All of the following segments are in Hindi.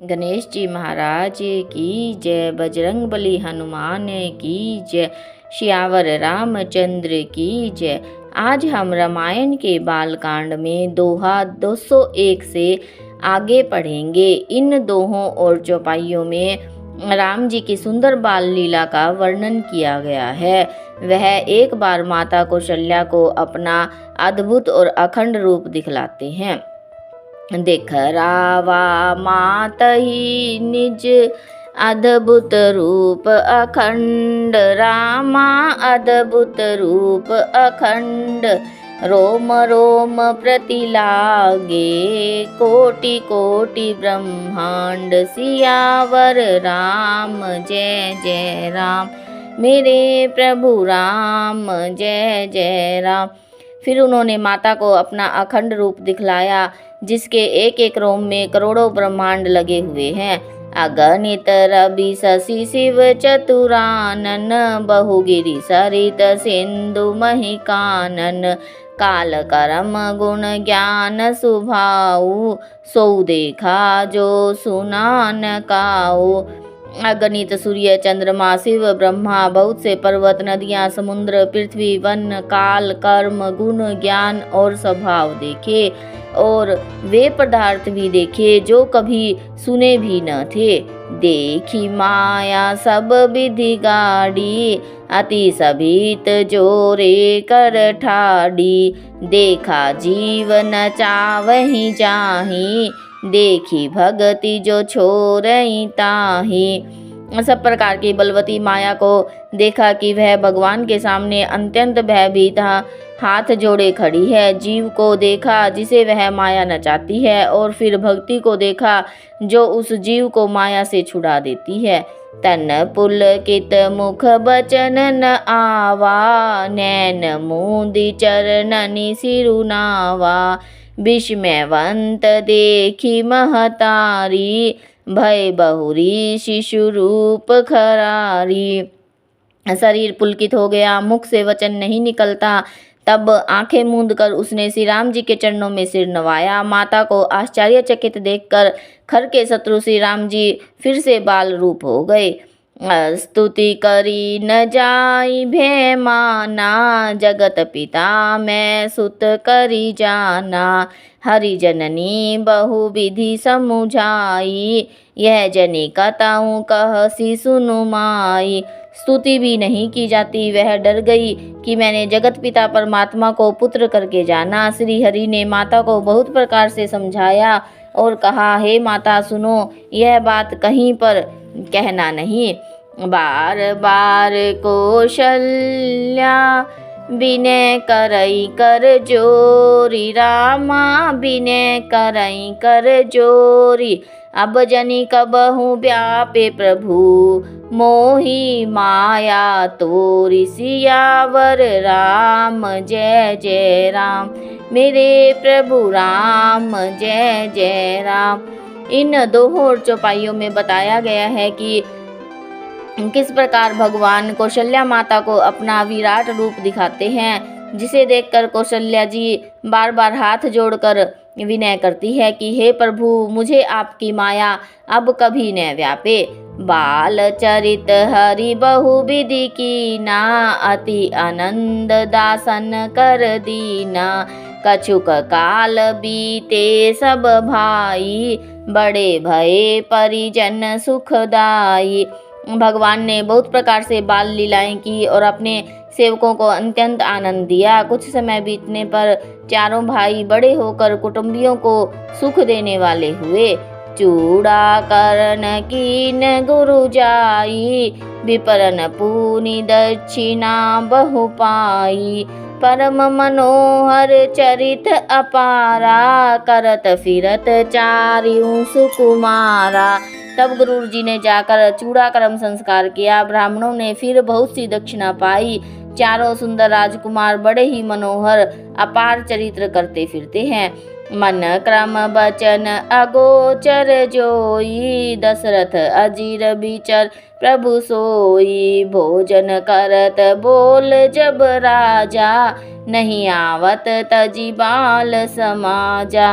गणेश जी महाराज की जय, बजरंगबली हनुमान की जय, सियावर रामचंद्र की जय। आज हम रामायण के बालकांड में दोहा 201 से आगे पढ़ेंगे। इन दोहों और चौपाइयों में राम जी की सुंदर बाल लीला का वर्णन किया गया है। वह एक बार माता कौशल्या को अपना अद्भुत और अखंड रूप दिखलाते हैं। देख रावा मातहि निज अद्भुत रूप अखंड, रामा अद्भुत रूप अखंड। रोम रोम प्रति लागे, कोटि कोटि ब्रह्मांड। सियावर राम जय जय राम, मेरे प्रभु राम जय जय राम। फिर उन्होंने माता को अपना अखंड रूप दिखलाया, जिसके एक एक रोम में करोड़ों ब्रह्मांड लगे हुए हैं। अगणित रवि शशि शिव चतुरानन, बहुगिरि सरित सिंधु महिकानन। काल करम गुण ज्ञान सुभाऊ, सो देखा जो सुना न काऊ। अगणित सूर्य चंद्रमा शिव ब्रह्मा, बहुत से पर्वत नदियाँ समुद्र पृथ्वी वन काल कर्म गुण ज्ञान और स्वभाव देखे, और वे पदार्थ भी देखे जो कभी सुने भी न थे। देखी माया सब विधि गाड़ी, अति सभीत जोरे कर ठाड़ी। देखा जीव न चावहि जाहि, देखी भगति जो छोरई ताहि। सब प्रकार की बलवती माया को देखा कि वह भगवान के सामने अत्यंत भयभीत हाथ जोड़े खड़ी है। जीव को देखा जिसे वह माया नचाती है, और फिर भक्ति को देखा जो उस जीव को माया से छुड़ा देती है। तन पुलकित मुख बचन न आवा, नैन मूंदी चरणनि सिरुनावा। विस्मयवंत देखी महतारी, भय बहुरी शिशु रूप खरारी। शरीर पुलकित हो गया, मुख से वचन नहीं निकलता। तब आंखें मूंद कर उसने श्री राम जी के चरणों में सिर नवाया। माता को आश्चर्यचकित देखकर खर के शत्रु श्री राम जी फिर से बाल रूप हो गए। स्तुति करी न जाई भेमाना, जगत पिता मैं सुत करी जाना। हरि जननी बहु विधि समुझाई, यह जनी कताऊँ कहसी सुनु माई। स्तुति भी नहीं की जाती, वह डर गई कि मैंने जगत पिता परमात्मा को पुत्र करके जाना। श्री हरि ने माता को बहुत प्रकार से समझाया और कहा, हे माता सुनो, यह बात कहीं पर कहना नहीं। बार बार कौशल्या विनय करई कर जोरी, रामा विनय करई कर जोरी। अब जनी कबहु व्यापे प्रभु, मोहि माया तोरी। सियावर राम जय जय राम, मेरे प्रभु राम जय जय राम। इन दोहों और चौपाइयों में बताया गया है कि किस प्रकार भगवान कौशल्या माता को अपना विराट रूप दिखाते हैं, जिसे देखकर कौशल्या जी बार बार हाथ जोड़कर विनय करती है कि हे प्रभु, मुझे आपकी माया अब कभी न व्यापे। बाल चरित हरि बहु विधि कीना, अति आनंद दासन कर दीना। कछुक काल बीते सब भाई, बड़े भये परिजन सुखदाई। भगवान ने बहुत प्रकार से बाल लीलाएं की और अपने सेवकों को अत्यंत आनंद दिया। कुछ समय बीतने पर चारों भाई बड़े होकर कुटुंबियों को सुख देने वाले हुए। चूड़ा करण कीन गुरु जाई, विपरन पूनि दक्षिणा बहु पाई। परम मनोहर चरित अपारा, करत फिरत चारियों सुकुमारा। तब गुरु जी ने जाकर चूड़ाकर्म संस्कार किया। ब्राह्मणों ने फिर बहुत सी दक्षिणा पाई। चारों सुंदर राजकुमार बड़े ही मनोहर अपार चरित्र करते फिरते हैं। मन क्रम बचन अगोचर जोई, दशरथ अजीर बिचर प्रभु सोई। भोजन करत बोल जब राजा, नहीं आवत तजी बाल समाजा।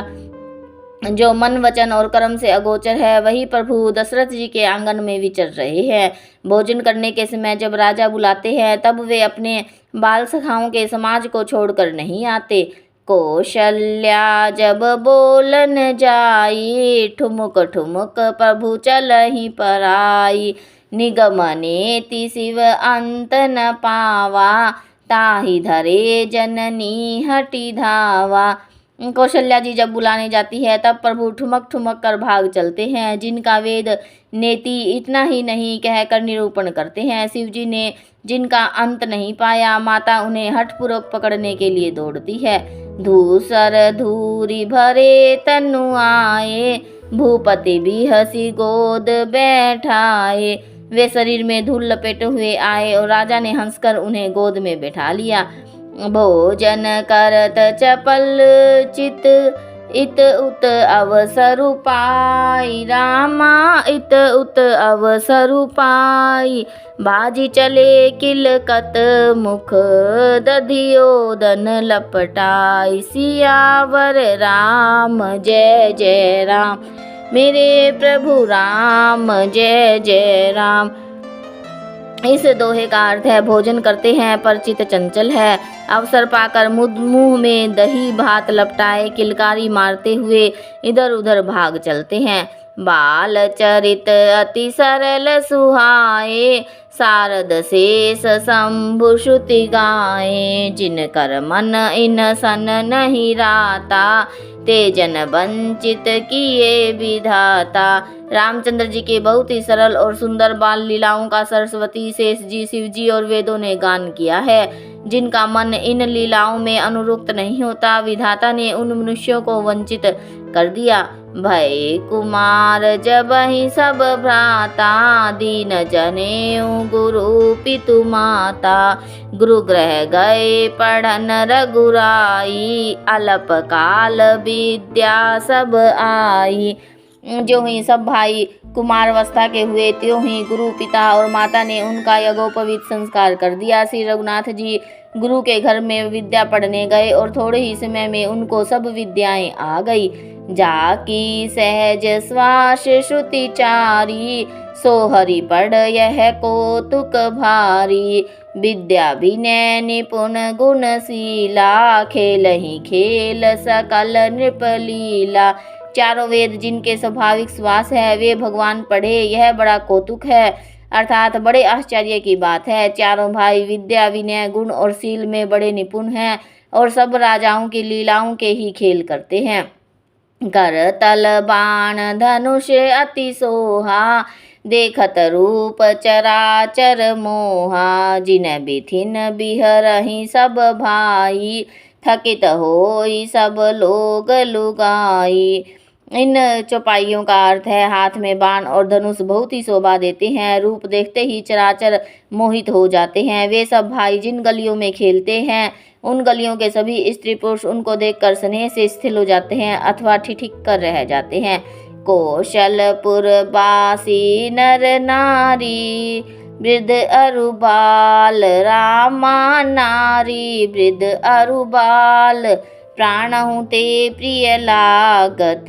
जो मन वचन और कर्म से अगोचर है, वही प्रभु दशरथ जी के आंगन में विचर रहे हैं। भोजन करने के समय जब राजा बुलाते हैं तब वे अपने बाल सखाओं के समाज को छोड़कर नहीं आते। कौशल्या जब बोलन जाई, ठुमुक ठुमुक प्रभु चलहि पराई। निगम नेति शिव अंत न पावा, ताहि धरे जननी हटि धावा। कौशल्या जी जब बुलाने जाती है तब प्रभु ठुमक ठुमक कर भाग चलते हैं। जिनका वेद नेति इतना ही नहीं कहकर निरूपण करते हैं, शिव जी ने जिनका अंत नहीं पाया, माता उन्हें हठपूर्वक पकड़ने के लिए दौड़ती है। धूसर धूरी भरे तनु आए, भूपति भी हंसी गोद बैठाए। वे शरीर में धूल लपेटे हुए आए और राजा ने हंसकर उन्हें गोद में बैठा लिया। भोजन करत चपल चित, इत उत अवसरु पाई। रामा इत उत अवसरु पाई, बाजी चले किलकत मुख, दधियोदन लपटाई। सियावर राम जय जय राम, मेरे प्रभु राम जय जय राम। इस दोहे का अर्थ है, भोजन करते हैं पर चित्त चंचल है। अवसर पाकर मुंह में दही भात लपटाए किलकारी मारते हुए इधर उधर भाग चलते हैं। बाल चरित अति सरल सुहाए, शारद शेष शंभु श्रुति गाए। जिन कर मन इन सन नहीं राता, तेजन वंचित किए विधाता। रामचंद्र जी के बहुत ही सरल और सुंदर बाल लीलाओं का सरस्वती, शेष जी, शिव जी और वेदों ने गान किया है। जिनका मन इन लीलाओं में अनुरक्त नहीं होता, विधाता ने उन मनुष्यों को वंचित कर दिया। भय कुमार जब ही सब भ्राता, दीन जनेऊ गुरु पितु माता। गुरु ग्रह गए पढ़न रघुराई, अलप काल विद्या सब आई। जो ही सब भाई कुमारावस्था के हुए, त्यों ही गुरु पिता और माता ने उनका यज्ञोपवीत संस्कार कर दिया। श्री रघुनाथ जी गुरु के घर में विद्या पढ़ने गए और थोड़े ही समय में उनको सब विद्याएं आ गई। जाकी सहज श्वास श्रुति चारी, सो हरि पढ़ यह कौतुक भारी। विद्या विनय निपुण गुणशीला, खेल ही खेल सकल नृपलीला। चारों वेद जिनके स्वाभाविक श्वास है, वे भगवान पढ़े, यह बड़ा कौतुक है, अर्थात बड़े आश्चर्य की बात है। चारों भाई विद्या विनय गुण और शील में बड़े निपुण हैं और सब राजाओं की लीलाओं के ही खेल करते हैं। कर तल बाण धनुष अति सोहा, देखत रूप चराचर मोहा। जिन बिथिन बिहरहि सब भाई, थकित होई सब लोग लुगाई। इन चौपाइयों का अर्थ है, हाथ में बाण और धनुष बहुत ही शोभा देते हैं, रूप देखते ही चराचर मोहित हो जाते हैं। वे सब भाई जिन गलियों में खेलते हैं, उन गलियों के सभी स्त्री पुरुष उनको देखकर स्नेह से स्थिर हो जाते हैं अथवा ठिठिक कर रह जाते हैं। कौशलपुर बासी नर नारी, वृद्ध अरु बाल रामा नारी। वृद्ध अरु बाल प्राणहु ते प्रिय लागत,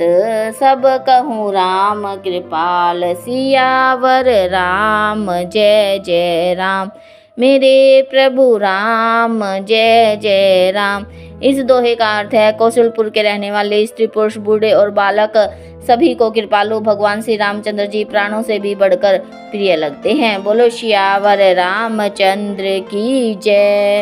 सब कहूँ राम कृपाल। सियावर राम जय जय राम, मेरे प्रभु राम जय जय राम। इस दोहे का अर्थ है, कौशलपुर के रहने वाले स्त्री पुरुष बूढ़े और बालक सभी को कृपालु भगवान श्री रामचंद्र जी प्राणों से भी बढ़कर प्रिय लगते हैं। बोलो सियावर रामचंद्र की जय।